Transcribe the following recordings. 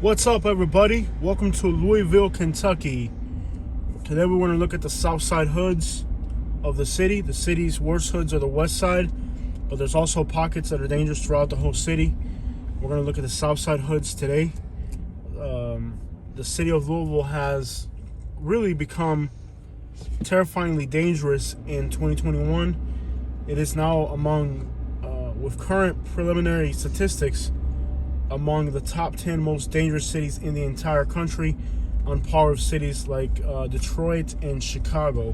What's up, everybody? Welcome to Louisville, Kentucky. Today we want to look at the Southside hoods of the city. The city's worst hoods are the west side, but there's also pockets that are dangerous throughout the whole city. We're going to look at the Southside hoods today. The city of Louisville has really become terrifyingly dangerous in 2021. It is now among, with current preliminary statistics, among the top 10 most dangerous cities in the entire country, on par with cities like Detroit and Chicago.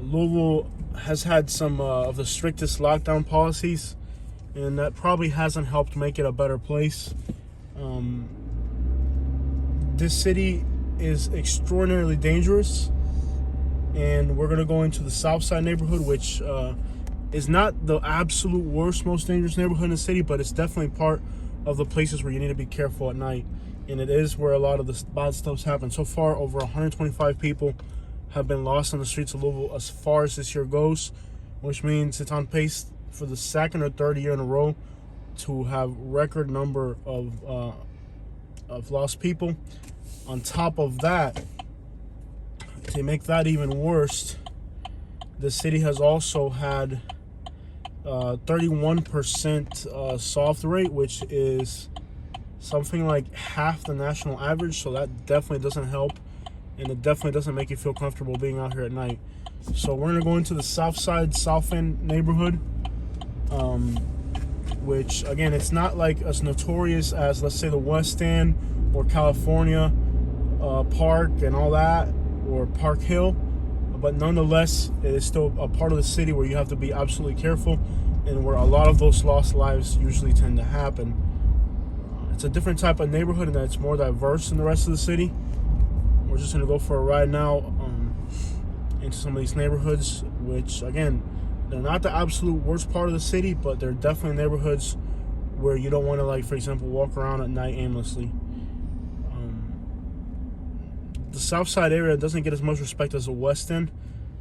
Louisville has had some of the strictest lockdown policies, and that probably hasn't helped make it a better place. This city is extraordinarily dangerous, and we're going to go into the Southside neighborhood, which is not the absolute worst, most dangerous neighborhood in the city, but it's definitely part of the places where you need to be careful at night, and it is where a lot of the bad stuff's happened. So far, over 125 people have been lost on the streets of Louisville as far as this year goes, which means it's on pace for the second or third year in a row to have record number of lost people. On top of that, to make that even worse, the city has also had 31% soft rate, which is something like half the national average. So that definitely doesn't help, and it definitely doesn't make you feel comfortable being out here at night. So we're gonna go into the Southside, South End neighborhood, which again, it's not like as notorious as, let's say, the West End or California Park and all that, or Park Hill, but nonetheless, it is still a part of the city where you have to be absolutely careful, and where a lot of those lost lives usually tend to happen. It's a different type of neighborhood, and it's more diverse than the rest of the city. We're just going to go for a ride now into some of these neighborhoods, which, again, they're not the absolute worst part of the city, but they're definitely neighborhoods where you don't want to, like, for example, walk around at night aimlessly. The Southside area doesn't get as much respect as the West End.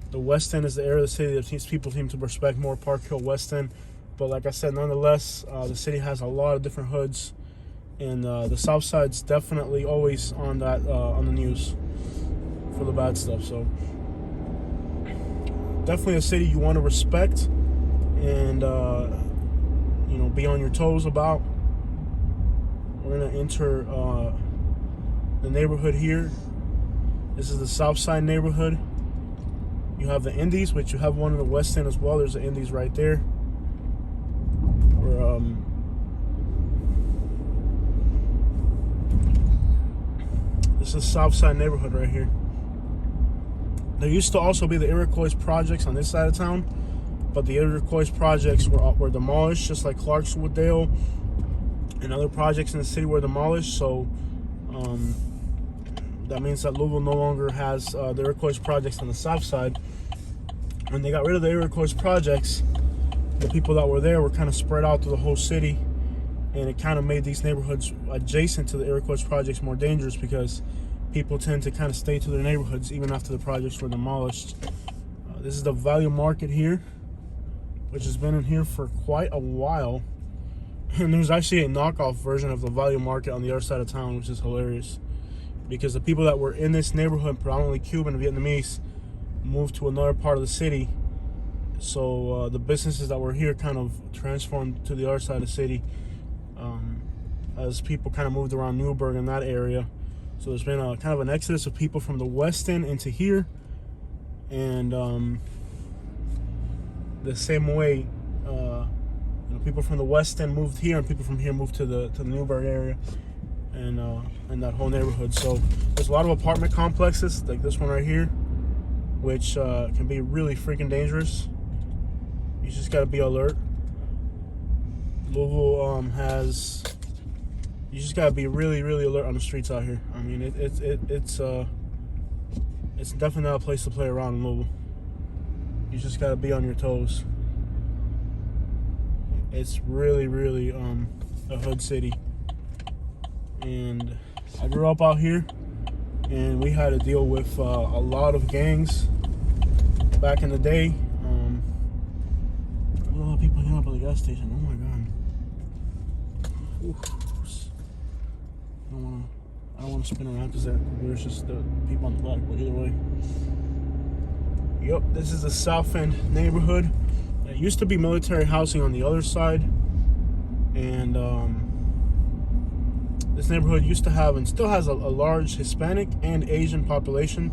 The West End is the area of the city that people seem to respect more, Park Hill, West End. But like I said, nonetheless, the city has a lot of different hoods, and the Southside's definitely always on that on the news for the bad stuff. So definitely a city you want to respect and be on your toes about. We're gonna enter the neighborhood here. This is the Southside neighborhood. You have the Indies, which you have one in the West End as well. There's the Indies right there. This is Southside neighborhood right here. There used to also be the Iroquois projects on this side of town, but the Iroquois projects were demolished, just like Clarkswoodale and other projects in the city were demolished. So that means that Louisville no longer has the Iroquois projects on the south side. When they got rid of the Iroquois projects, the people that were there were kind of spread out through the whole city, and it kind of made these neighborhoods adjacent to the Iroquois projects more dangerous, because people tend to kind of stay to their neighborhoods even after the projects were demolished. This is the Value Market here, which has been in here for quite a while, and there's actually a knockoff version of the Value Market on the other side of town, which is hilarious, because the people that were in this neighborhood, predominantly Cuban and Vietnamese, moved to another part of the city. So the businesses that were here kind of transformed to the other side of the city as people kind of moved around Newburgh in that area. So there's been a kind of an exodus of people from the West End into here, and the same way people from the West End moved here, and people from here moved to the Newburgh area, and that whole neighborhood. So there's a lot of apartment complexes like this one right here, which can be really freaking dangerous. You just got to be alert. Louisville you just got to be really, really alert on the streets out here. I mean, it's definitely not a place to play around in Louisville. You just got to be on your toes. It's really, really a hood city. And I grew up out here, and we had to deal with a lot of gangs back in the day. A lot of people here up at the gas station. Oh my god. Oof. I don't want I don't want to spin around because there's just the people on the back, but either way. Yep, this is the South End neighborhood. It used to be military housing on the other side, and this neighborhood used to have and still has a large Hispanic and Asian population.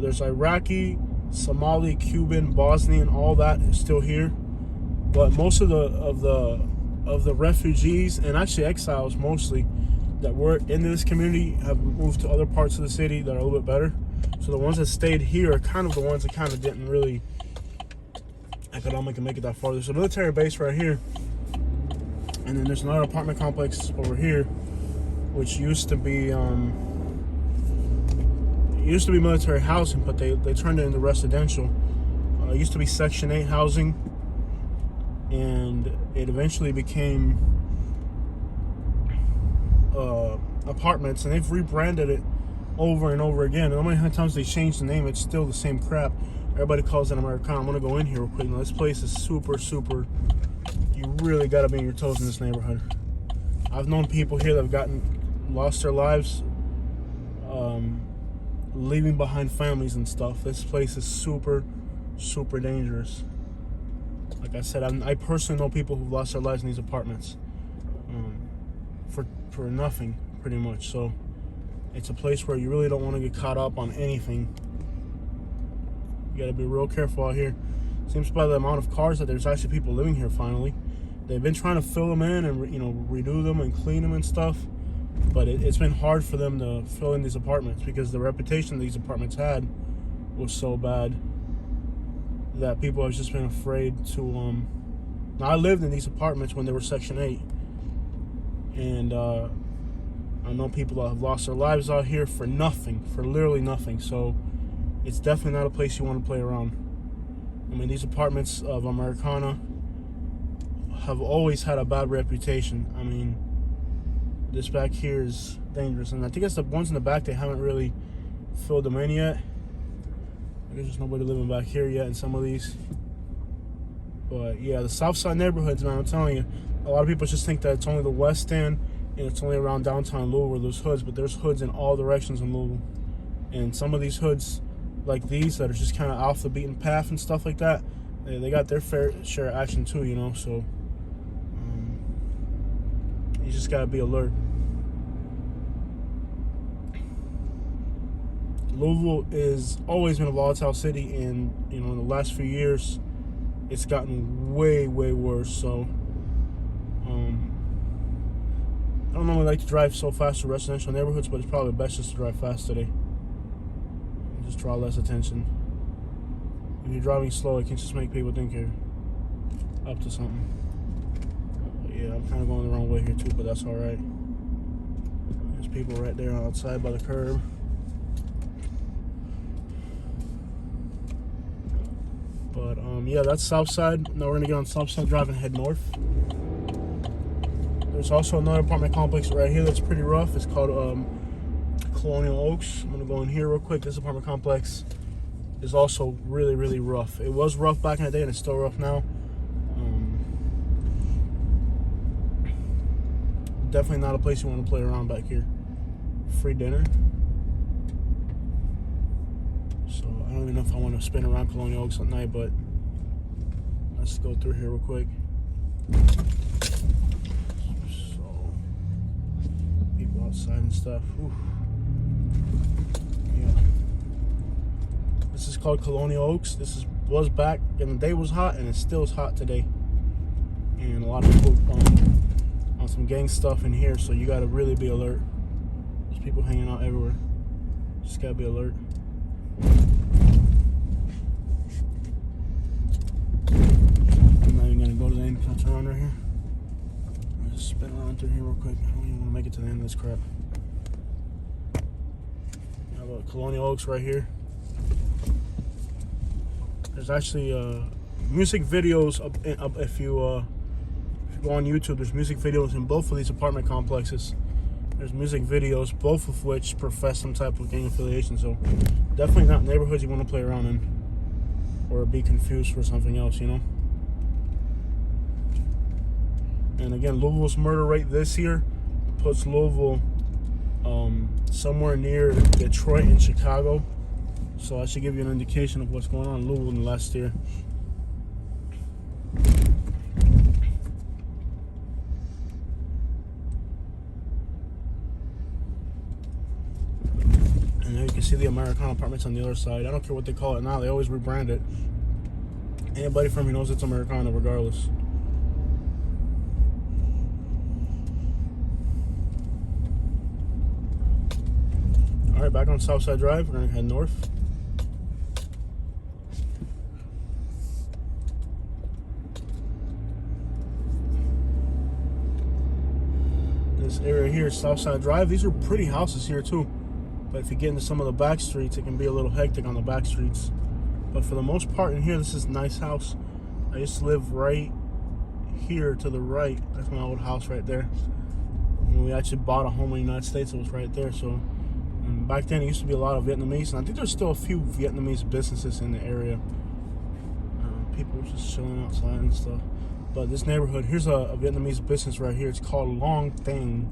There's Iraqi, Somali, Cuban, Bosnian, all that is still here. But most of the refugees and actually exiles mostly that were in this community have moved to other parts of the city that are a little bit better. So the ones that stayed here are kind of the ones that kind of didn't really economically make it that far. There's a military base right here, and then there's another apartment complex over here, which used to be military housing, but they turned it into residential. It used to be Section 8 housing, and it eventually became apartments, and they've rebranded it over and over again. And no matter how many times they change the name, it's still the same crap. Everybody calls it Americana. I'm gonna go in here real quick. Now, this place is super, you really gotta be on your toes in this neighborhood. I've known people here that have lost their lives, leaving behind families and stuff. This place is super dangerous. Like I said, I personally know people who've lost their lives in these apartments for nothing, pretty much. So it's a place where you really don't want to get caught up on anything. You got to be real careful out here. Seems by the amount of cars that there's actually people living here finally. They've been trying to fill them in and redo them and clean them and stuff, but it's been hard for them to fill in these apartments because the reputation these apartments had was so bad that people have just been afraid to now, I lived in these apartments when they were Section 8, and I know people that have lost their lives out here for nothing, for literally nothing. So it's definitely not a place you want to play around. I mean, these apartments of Americana have always had a bad reputation. I mean, this back here is dangerous, and I think it's the ones in the back, they haven't really filled them in yet. There's just nobody living back here yet in some of these. But yeah, the Southside neighborhoods, man, I'm telling you, a lot of people just think that it's only the West End and it's only around downtown Louisville where there's hoods, but there's hoods in all directions in Louisville. And some of these hoods, like these, that are just kind of off the beaten path and stuff like that, they got their fair share of action too, you know. So you just gotta be alert. Louisville is always been a volatile city, and in the last few years, it's gotten way worse. So I don't normally like to drive so fast to residential neighborhoods, but it's probably best just to drive fast today and just draw less attention. If you're driving slow, it can just make people think you're up to something. Yeah, I'm kind of going the wrong way here too, but that's all right. There's people right there outside by the curb. But yeah, that's Southside. Now we're gonna get on Southside Drive and head north. There's also another apartment complex right here that's pretty rough. It's called Colonial Oaks. I'm gonna go in here real quick. This apartment complex is also really rough. It was rough back in the day, and it's still rough now. Definitely not a place you want to play around back here. Free dinner. So I don't even know if I want to spin around Colonial Oaks at night, but let's go through here real quick. So people outside and stuff. Whew. Yeah. This is called Colonial Oaks. This was back in the day was hot, and it still is hot today. And a lot of people on some gang stuff in here, so you gotta really be alert. There's people hanging out everywhere. Just gotta be alert. I'm not even gonna go to the end. Can I turn around right here? I'll just spin around through here real quick. I don't even want to make it to the end of this crap. I have a Colonial Oaks right here. There's actually music videos if you go on YouTube. There's music videos in both of these apartment complexes. There's music videos, both of which profess some type of gang affiliation. So definitely not neighborhoods you want to play around in or be confused for something else, you know. And again, Louisville's murder rate this year puts Louisville somewhere near Detroit and Chicago. So I should give you an indication of what's going on in Louisville in the last year. And there you can see the Americana apartments on the other side. I don't care what they call it now. They always rebrand it. Anybody from here knows it's Americana regardless. All right, back on Southside Drive. We're gonna head north. This area here is Southside Drive. These are pretty houses here too. But if you get into some of the back streets, it can be a little hectic on the back streets. But for the most part in here, this is a nice house. I used to live right here to the right. That's my old house right there. When we actually bought a home in the United States, it was right there. So back then, it used to be a lot of Vietnamese. And I think there's still a few Vietnamese businesses in the area. People were just chilling outside and stuff. But this neighborhood, here's a Vietnamese business right here. It's called Long Thing.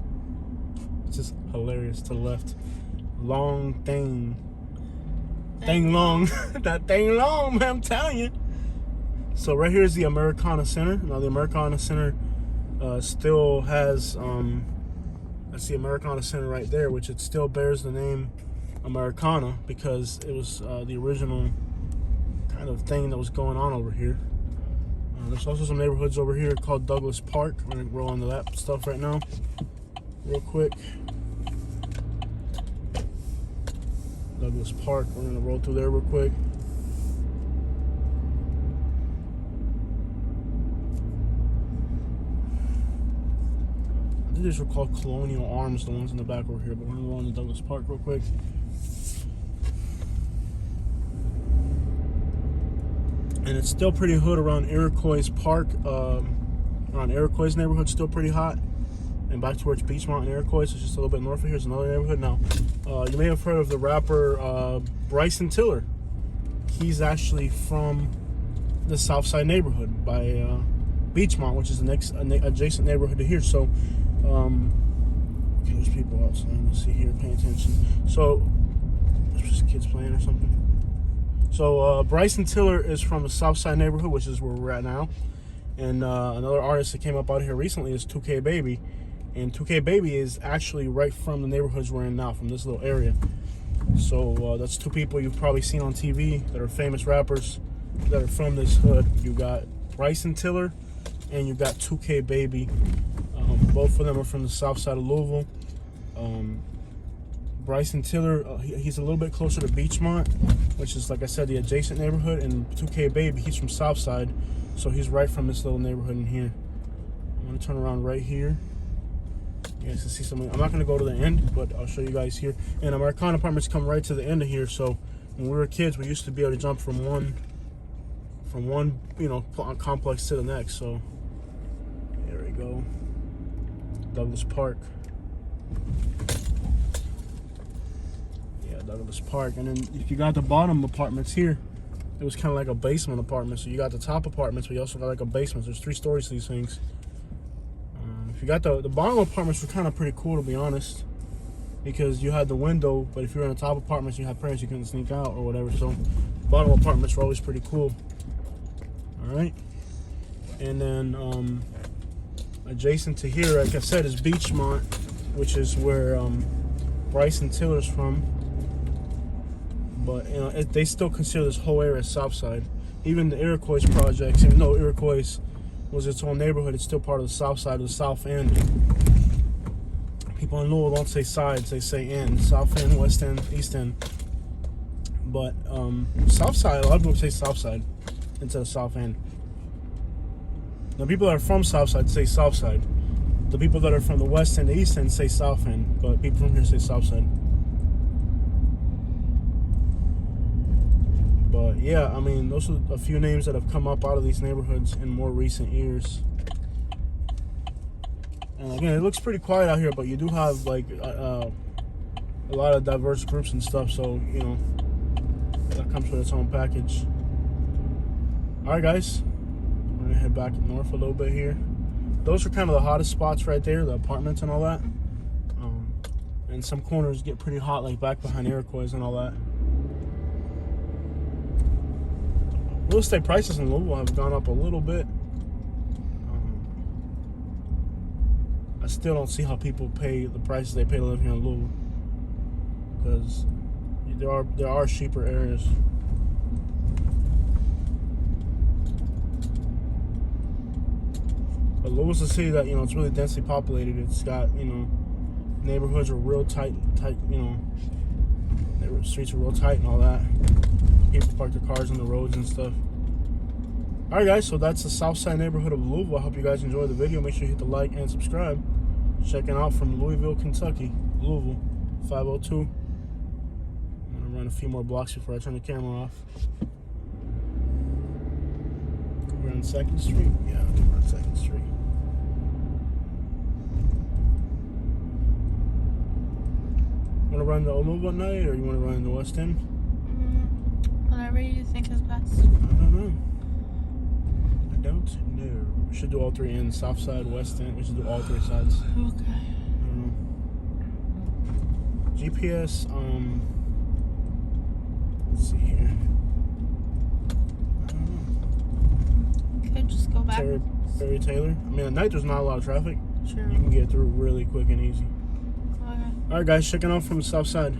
It's just hilarious to the left. Long Thing. Thing long. That thing long, man, I'm telling you. So right here is the Americana Center. Now the Americana Center still has, that's the Americana Center right there, which it still bears the name Americana because it was the original kind of thing that was going on over here. There's also some neighborhoods over here called Douglas Park. We're gonna roll into that stuff right now, real quick. Douglas Park, we're gonna roll through there real quick. I think these were called Colonial Arms, the ones in the back over here, but we're gonna roll into Douglas Park real quick. And it's still pretty hood around Iroquois Park. Around Iroquois neighborhood, still pretty hot. And back towards Beachmont and Iroquois, so it's just a little bit north of here is another neighborhood. Now, you may have heard of the rapper Bryson Tiller. He's actually from the Southside neighborhood by Beachmont, which is the next adjacent neighborhood to here. So, okay, there's people outside. Let's see here, pay attention. So, there's just kids playing or something. So, Bryson Tiller is from the Southside neighborhood, which is where we're at now. And another artist that came up out here recently is 2K Baby. And 2K Baby is actually right from the neighborhoods we're in now, from this little area. So that's two people you've probably seen on TV that are famous rappers that are from this hood. You got Bryson Tiller and you got 2K Baby. Both of them are from the south side of Louisville. Bryson Tiller, he's a little bit closer to Beachmont, which is, like I said, the adjacent neighborhood. And 2K Baby, he's from Southside, so he's right from this little neighborhood in here. I'm gonna turn around right here. You guys can see something. I'm not going to go to the end, but I'll show you guys here. And Americana apartments come right to the end of here. So when we were kids, we used to be able to jump from one complex to the next. So there we go, Douglas Park. Yeah, Douglas Park. And then if you got the bottom apartments here, it was kind of like a basement apartment. So you got the top apartments, but you also got like a basement. There's 3 stories to these things. If you got the bottom apartments were kind of pretty cool, to be honest, because you had the window, but if you're in the top apartments, you had parents, you couldn't sneak out or whatever. So bottom apartments were always pretty cool. All right, and then adjacent to here, like I said, is Beachmont, which is where Bryson Tiller's from. But you know, they still consider this whole area Southside. Even the Iroquois projects, even though Iroquois was its own neighborhood, it's still part of the south side of the South End. People in Louisville don't say sides, they say end. South End, West End, East End. But South Side, a lot of people say South Side instead of South End. The people that are from South Side say South Side. The people that are from the West End, the East End say South End, but people from here say South Side. But yeah, I mean, those are a few names that have come up out of these neighborhoods in more recent years. And again, it looks pretty quiet out here, but you do have like a lot of diverse groups and stuff. So you know, that comes with its own package. All right, guys, we're gonna head back north a little bit here. Those are kind of the hottest spots right there, the apartments and all that. And some corners get pretty hot, like back behind Iroquois and all that. Real estate prices in Louisville have gone up a little bit. I still don't see how people pay the prices they pay to live here in Louisville, because there are cheaper areas. But Louisville's a city that, you know, it's really densely populated. It's got, you know, neighborhoods are real tight, you know, streets are real tight and all that. People park their cars on the roads and stuff. Alright guys, so that's the Southside neighborhood of Louisville. I hope you guys enjoyed the video. Make sure you hit the like and subscribe. Checking out from Louisville, Kentucky, Louisville, 502. I'm gonna run a few more blocks before I turn the camera off. We're on 2nd Street? Yeah, I think we're on 2nd Street. Want to run the Louisville at night, or you want to run the West End? Whatever you think is best. I don't know. We should do all three ends. South side, West End. We should do all three sides. Okay. I don't know. GPS, let's see here. I don't know. Okay, just go back. Terry Taylor. I mean, at night there's not a lot of traffic. Sure. You can get through really quick and easy. Okay. Alright guys, checking out from the South Side.